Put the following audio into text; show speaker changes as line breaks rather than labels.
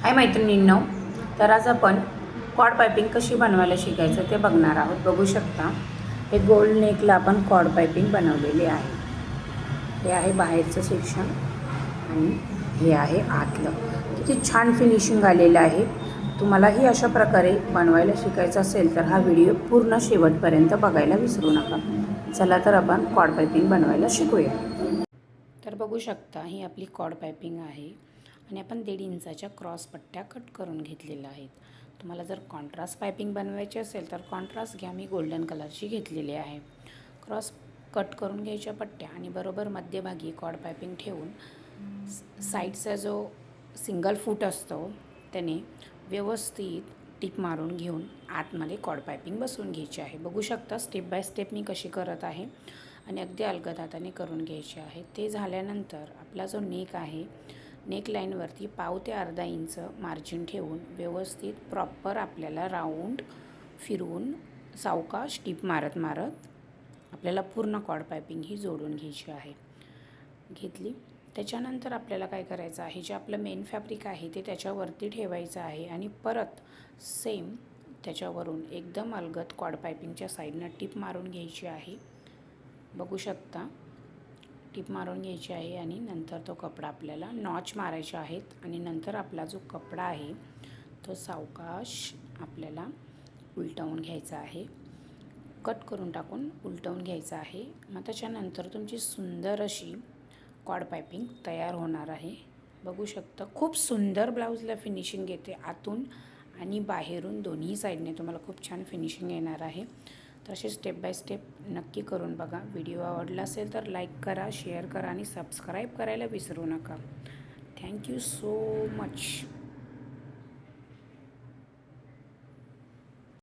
हाय मैत्रिणींनो, तर आज आपण कॉर्ड पायपिंग कशी बनवायला शिकायचं ते बघणार आहोत. बघू शकता हे गोल्ड नेकला आपण कॉर्ड पायपिंग बनवलेली आहे. हे आहे बाहेरचं सेक्शन आणि हे आहे आतलं. किती छान फिनिशिंग आलेलं आहे. तुम्हालाही अशा प्रकारे बनवायला शिकायचं असेल तर हा व्हिडिओ पूर्ण शेवटपर्यंत बघायला विसरू नका. चला तर आपण कॉर्ड पायपिंग बनवायला शिकूया. तर बघू शकता ही आपली कॉर्ड पायपिंग आहे आणि आपण 1.5 इंचाच्या क्रॉस पट्ट्या कट करून घेतलेल्या आहेत. तुम्हाला जर कॉन्ट्रास्ट पायपिंग बनवायची असेल तर कॉन्ट्रास्ट घ्या. मी गोल्डन कलरची घेतलेली आहे. क्रॉस कट करून घ्यायच्या पट्ट्या आणि बरोबर मध्यभागी कॉर्ड पायपिंग ठेवून साईडचा जो सिंगल फूट असतो त्याने व्यवस्थित टिप मारून घेऊन आतमध्ये कॉर्ड पायपिंग बसवून घ्यायची आहे. बघू शकता स्टेप बाय स्टेप मी कशी करत आहे आणि अगदी अलगद हाताने करून घ्यायचे आहे. ते झाल्यानंतर आपला जो नेक आहे, नेक लाईनवरती पाव ते अर्धा इंच मार्जिन ठेवून व्यवस्थित प्रॉपर आपल्याला राऊंड फिरवून सावकाश टिप मारत आपल्याला पूर्ण कॉर्ड पायपिंग ही जोडून घ्यायची आहे. घेतली त्याच्यानंतर आपल्याला काय करायचं आहे, जे आपलं मेन फॅब्रिक आहे ते त्याच्यावरती ठेवायचं आहे आणि परत सेम त्याच्यावरून एकदम अलगद कॉर्ड पायपिंगच्या साईडनं टिप मारून घ्यायची आहे. बघू शकता टिप मारून घ्यायची आहे आणि नंतर तो कपडा आपल्याला नॉच मारायचे आहेत आणि नंतर आपला जो कपडा आहे तो सावकाश आपल्याला उलटवून घ्यायचा आहे. कट करून टाकून उलटवून घ्यायचा आहे. मग त्याच्यानंतर तुमची सुंदर अशी कॉर्ड पायपिंग तयार होणार आहे. बघू शकता खूप सुंदर ब्लाऊजला फिनिशिंग येते. आतून आणि बाहेरून दोन्ही साईडने तुम्हाला खूप छान फिनिशिंग येणार आहे. तर असे स्टेप बाय स्टेप नक्की करून बघा. व्हिडिओ आवडला असेल तर लाईक करा, शेअर करा आणि सबस्क्राईब करायला विसरू नका. Thank you so much.